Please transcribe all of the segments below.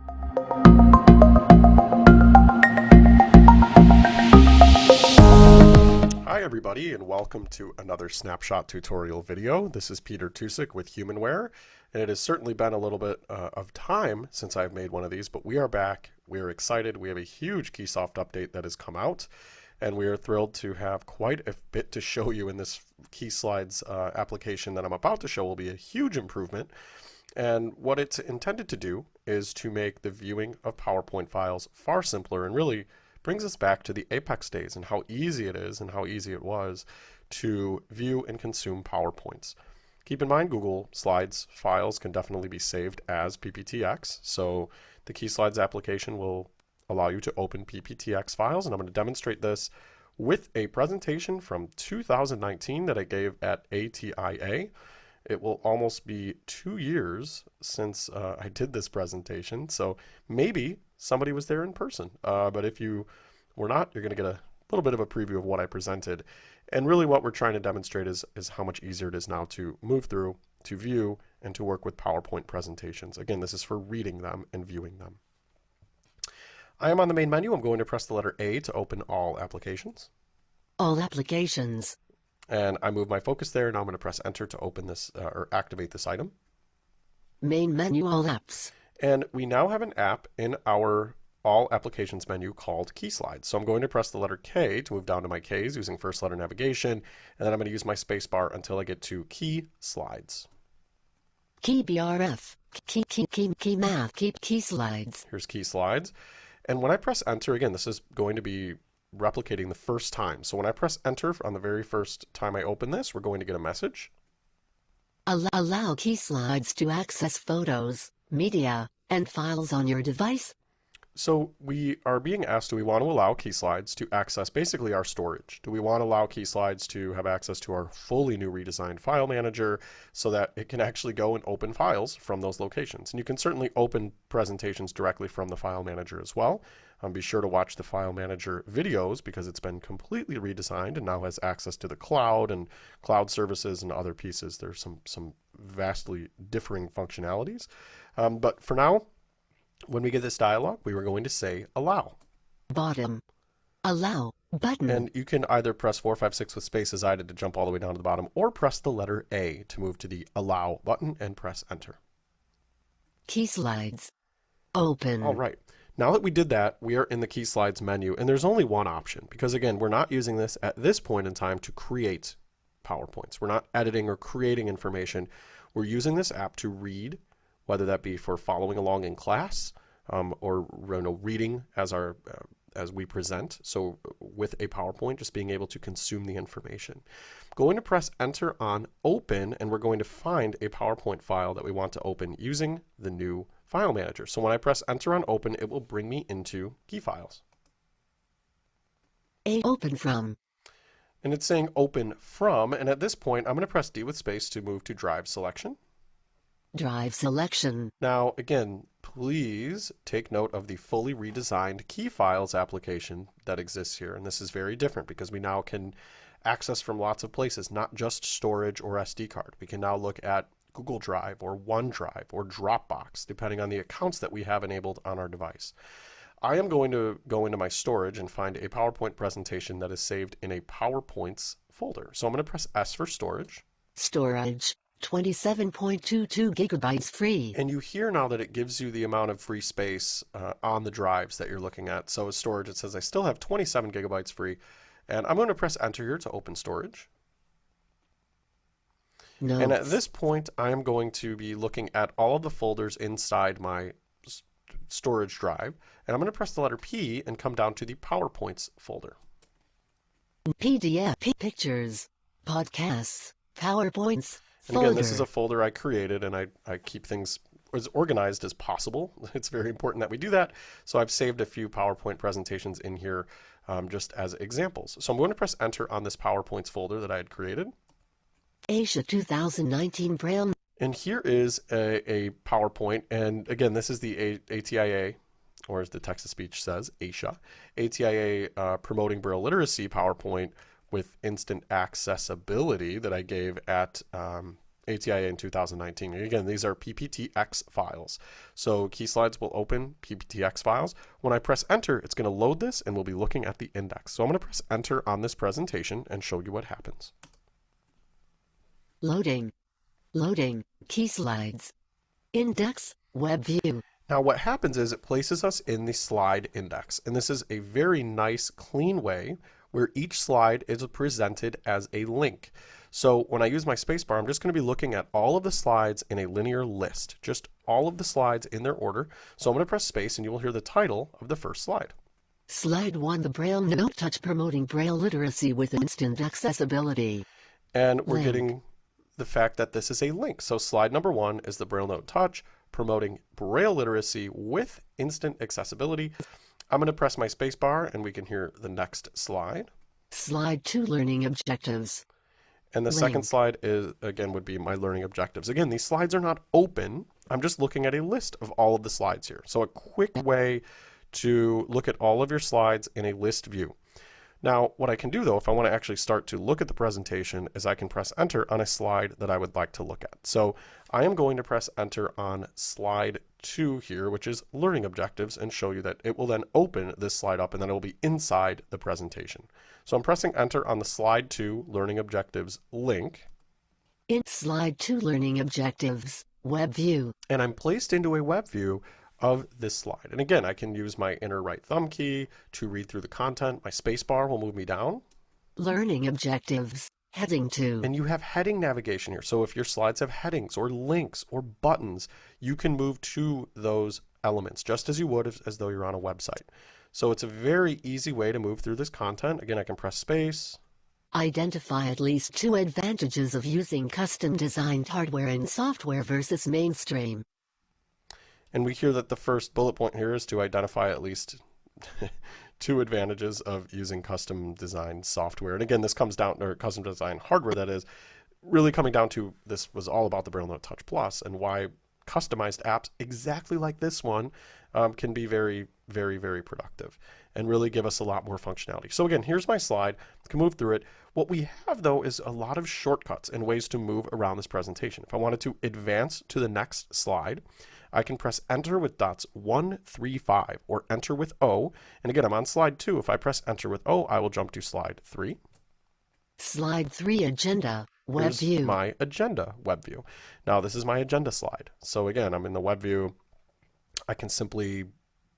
Hi everybody, and welcome to another snapshot tutorial video. This is Peter Tusick with Humanware, and it has certainly been a little bit of time since I've made one of these, but we are back. We are excited. We have a huge Keysoft update that has come out, and we are thrilled to have quite a bit to show you in this KeySlides application that I'm about to show. Will be a huge improvement. And what it's intended to do is to make the viewing of PowerPoint files far simpler, and really brings us back to the Apex days and how easy it is and how easy it was to view and consume PowerPoints. Keep in mind, Google Slides files can definitely be saved as PPTX, so the KeySlides application will allow you to open PPTX files, and I'm going to demonstrate this with a presentation from 2019 that I gave at ATIA. It will almost be 2 years since I did this presentation, so maybe somebody was there in person. But if you were not, you're going to get a little bit of a preview of what I presented. And really what we're trying to demonstrate is how much easier it is now to move through, to view, and to work with PowerPoint presentations. Again, this is for reading them and viewing them. I am on the main menu. I'm going to press the letter A to open all applications. All applications. And I move my focus there. Now I'm going to press Enter to open this or activate this item. Main menu, all apps. And we now have an app in our All Applications menu called KeySlides. So I'm going to press the letter K to move down to my Ks using first letter navigation, and then I'm going to use my space bar until I get to KeySlides. Key BRF, key math, KeySlides. Here's KeySlides. And when I press Enter, again, this is going to be replicating the first time. So when I press Enter on the very first time I open this, we're going to get a message. Allow KeySlides to access photos, media, and files on your device. So we are being asked, do we want to allow KeySlides to access basically our storage? Do we want to allow KeySlides to have access to our fully new redesigned file manager so that it can actually go and open files from those locations? And you can certainly open presentations directly from the file manager as well. Be sure to watch the file manager videos because it's been completely redesigned and now has access to the cloud and cloud services and other pieces. There's some vastly differing functionalities. But for now, when we get this dialog, we were going to say allow. Bottom. Allow button. And you can either press 4, 5, 6 with space as I did to jump all the way down to the bottom, or press the letter A to move to the allow button and press Enter. KeySlides. Open. All right. Now that we did that, we are in the KeySlides menu, and there's only one option because, again, we're not using this at this point in time to create PowerPoints. We're not editing or creating information. We're using this app to read, whether that be for following along in class or reading as we present. So with a PowerPoint, just being able to consume the information. Going to press Enter on Open, and we're going to find a PowerPoint file that we want to open using the new file manager. So when I press Enter on Open, it will bring me into Key Files. Open from. And it's saying Open from, and at this point, I'm going to press D with space to move to Drive Selection. Drive selection. Now, again, please take note of the fully redesigned Key Files application that exists here. And this is very different because we now can access from lots of places, not just storage or SD card. We can now look at Google Drive or OneDrive or Dropbox, depending on the accounts that we have enabled on our device. I am going to go into my storage and find a PowerPoint presentation that is saved in a PowerPoints folder. So I'm going to press S for storage. Storage. 27.22 gigabytes free. And you hear now that it gives you the amount of free space on the drives that you're looking at. So as storage, it says I still have 27 gigabytes free. And I'm going to press Enter here to open storage. Notes. And at this point, I am going to be looking at all of the folders inside my storage drive. And I'm going to press the letter P and come down to the PowerPoints folder. PDF, pictures, podcasts, PowerPoints. And again, this is a folder I created, and I keep things as organized as possible. It's very important that we do that. So I've saved a few PowerPoint presentations in here just as examples. So I'm going to press Enter on this PowerPoints folder that I had created. Asia 2019 Braille. And here is a PowerPoint. And again, this is the ATIA, or as the text-to-speech says, ATIA Promoting Braille Literacy PowerPoint with instant accessibility that I gave at ATIA in 2019. Again, these are PPTX files. So KeySlides will open PPTX files. When I press enter, it's going to load this and we'll be looking at the index. So I'm going to press enter on this presentation and show you what happens. Loading. Loading. KeySlides. Index. WebView. Now what happens is it places us in the slide index. And this is a very nice, clean way where each slide is presented as a link. So when I use my spacebar, I'm just going to be looking at all of the slides in a linear list, just all of the slides in their order. So I'm going to press space and you will hear the title of the first slide. Slide 1, the BrailleNote Touch promoting Braille literacy with instant accessibility. And we're Link. getting the fact that this is a link. So slide number 1 is the BrailleNote Touch promoting Braille literacy with instant accessibility. I'm going to press my spacebar and we can hear the next slide. Slide 2, learning objectives. And the second slide is, again, would be my learning objectives. Again, these slides are not open. I'm just looking at a list of all of the slides here. So a quick way to look at all of your slides in a list view. Now, what I can do though, if I want to actually start to look at the presentation, is I can press enter on a slide that I would like to look at. So I am going to press enter on slide 2 here, which is learning objectives, and show you that it will then open this slide up and then it will be inside the presentation. So I'm pressing enter on the slide 2 learning objectives link. In slide 2, learning objectives, web view. And I'm placed into a web view of this slide. And again, I can use my inner right thumb key to read through the content. My space bar will move me down. Learning objectives, heading 2. And you have heading navigation here. So if your slides have headings or links or buttons, you can move to those elements just as you would as though you're on a website. So it's a very easy way to move through this content. Again, I can press space. Identify at least 2 advantages of using custom designed hardware and software versus mainstream. And we hear that the first bullet point here is to identify at least 2 advantages of using custom designed software. And again, this comes down to custom design hardware, that is really coming down to, this was all about the BrailleNote Touch Plus and why customized apps exactly like this one can be very, very, very productive and really give us a lot more functionality. So again, here's my slide. I can move through it. What we have though is a lot of shortcuts and ways to move around this presentation. If I wanted to advance to the next slide, I can press enter with dots 1, 3, 5 or enter with O. And again, I'm on slide 2. If I press enter with O, I will jump to slide 3. Slide 3, agenda, web Here's view. my agenda web view. Now this is my agenda slide. So again, I'm in the web view. I can simply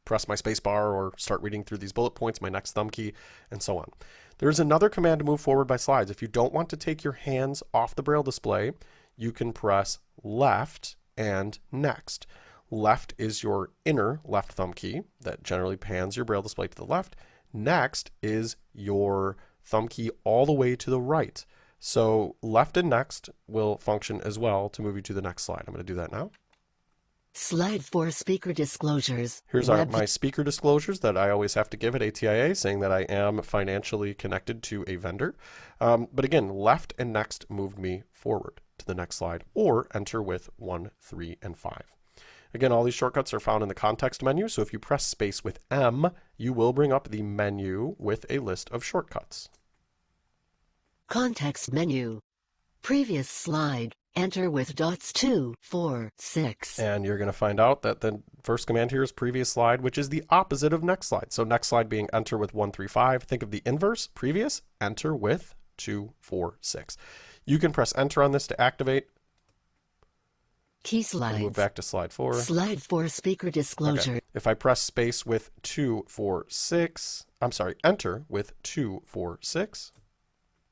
press my space bar or start reading through these bullet points, my next thumb key, and so on. There's another command to move forward by slides. If you don't want to take your hands off the Braille display, you can press left and next. Left is your inner left thumb key that generally pans your Braille display to the left. Next is your thumb key all the way to the right. So left and next will function as well to move you to the next slide. I'm going to do that now. Slide 4, speaker disclosures. Here's my speaker disclosures that I always have to give at ATIA, saying that I am financially connected to a vendor. But again, left and next moved me forward to the next slide, or enter with 1, 3, and 5. Again, all these shortcuts are found in the context menu, so if you press space with M, you will bring up the menu with a list of shortcuts. Context menu. Previous slide. Enter with dots 2, 4, 6. And you're going to find out that the first command here is previous slide, which is the opposite of next slide. So next slide being enter with 1, 3, 5. Think of the inverse, previous, enter with 2, 4, 6. You can press enter on this to activate. KeySlides. Move back to slide 4. Slide 4, speaker disclosure. Okay. If I press space with 2, 4, 6, I'm sorry, enter with 2, 4, 6.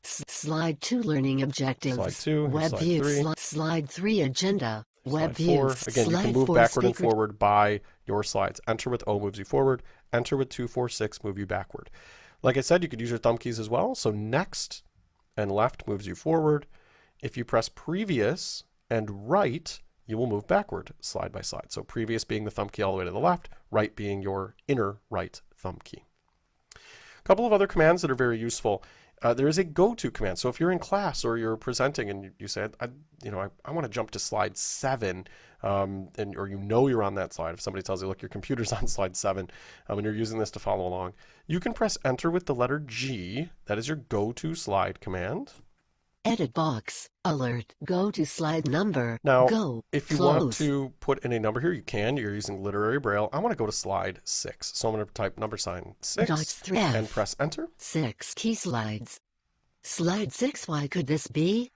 Slide 2, learning objectives. Slide 2, web slide view. 3. Slide 3, agenda. Web Slide view. 4. Again, you can move backward and forward by your slides. Enter with O moves you forward. Enter with 2, 4, 6 move you backward. Like I said, you could use your thumb keys as well. So next and left moves you forward. If you press previous and right, you will move backward slide by slide. So previous being the thumb key all the way to the left, right being your inner right thumb key. A couple of other commands that are very useful. There is a go-to command. So if you're in class or you're presenting and you say, I want to jump to slide 7, or you're on that slide. If somebody tells you, look, your computer's on slide 7, and you're using this to follow along, you can press enter with the letter G. That is your go-to slide command. Edit box. Alert. Go to slide number. Now, Go. if you Close. want to put in a number here, you can. You're using literary braille. I want to go to slide 6. So I'm going to type $6 and press enter. 6 KeySlides. Slide 6. Why could this be?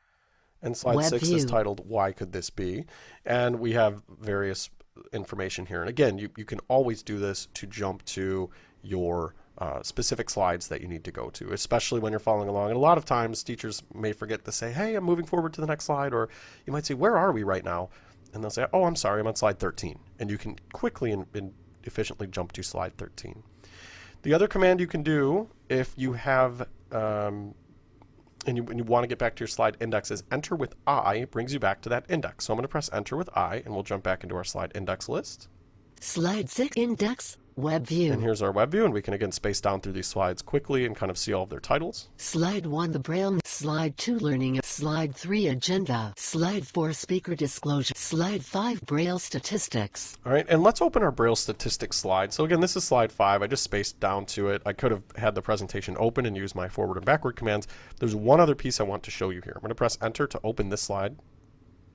And slide 6 is WebView. titled Why Could This Be? And we have various information here. And again, you can always do this to jump to your specific slides that you need to go to, especially when you're following along. And a lot of times teachers may forget to say, hey, I'm moving forward to the next slide. Or you might say, where are we right now? And they'll say, oh, I'm sorry, I'm on slide 13. And you can quickly and efficiently jump to slide 13. The other command you can do if you have and you want to get back to your slide index is enter with I, brings you back to that index. So I'm going to press enter with I, and we'll jump back into our slide index list. Slide 6 index, web view. And here's our web view, and we can again space down through these slides quickly and kind of see all of their titles. Slide 1 the Braille. Slide 2 learning. Slide 3 agenda. Slide 4 speaker disclosure. Slide 5 Braille statistics. All right, and let's open our Braille statistics slide. So again, this is slide 5. I just spaced down to it. I could have had the presentation open and used my forward and backward commands. There's one other piece I want to show you here. I'm going to press enter to open this slide.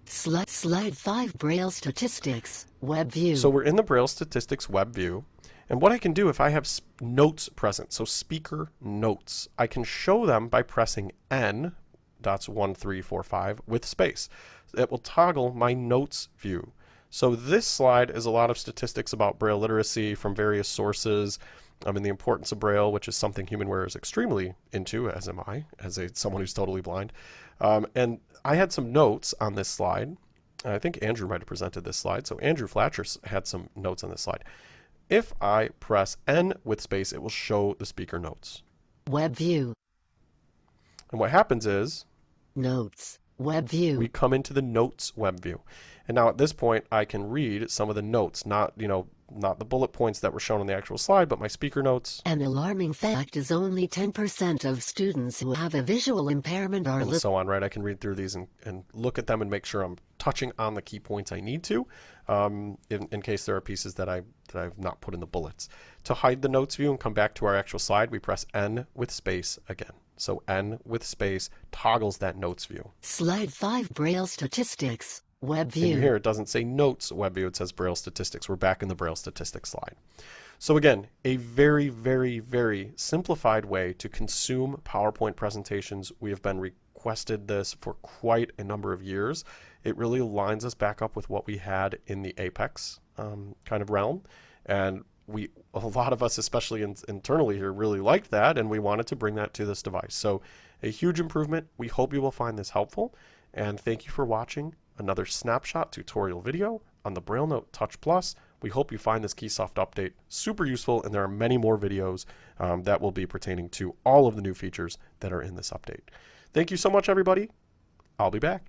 Slide 5 Braille statistics, web view. So we're in the Braille statistics web view. And what I can do if I have notes present, so speaker notes, I can show them by pressing N, dots 1, 3, 4, 5 with space. It will toggle my notes view. So this slide is a lot of statistics about Braille literacy from various sources. And the importance of Braille, which is something HumanWare is extremely into, as am I, as someone who's totally blind. And I had some notes on this slide. I think Andrew might have presented this slide. So Andrew Flatcher had some notes on this slide. If I press N with space, it will show the speaker notes. Web view. And what happens is Notes, web view. we come into the notes web view. And now at this point, I can read some of the notes, not the bullet points that were shown on the actual slide, but my speaker notes. An alarming fact is only 10% of students who have a visual impairment are And so on, right? I can read through these and look at them and make sure I'm touching on the key points I need to, in case there are pieces that I've not put in the bullets. To hide the notes view and come back to our actual slide, we press N with space again. So N with space toggles that notes view. Slide 5 Braille statistics, web view. And you hear it doesn't say notes web view, it says Braille statistics. We're back in the Braille statistics slide. So again, a very, very, very simplified way to consume PowerPoint presentations. We have been requested this for quite a number of years. It really lines us back up with what we had in the Apex kind of realm. And a lot of us, especially internally here, really liked that, and we wanted to bring that to this device. So a huge improvement. We hope you will find this helpful. And thank you for watching another snapshot tutorial video on the BrailleNote Touch Plus. We hope you find this KeySoft update super useful, and there are many more videos that will be pertaining to all of the new features that are in this update. Thank you so much, everybody. I'll be back.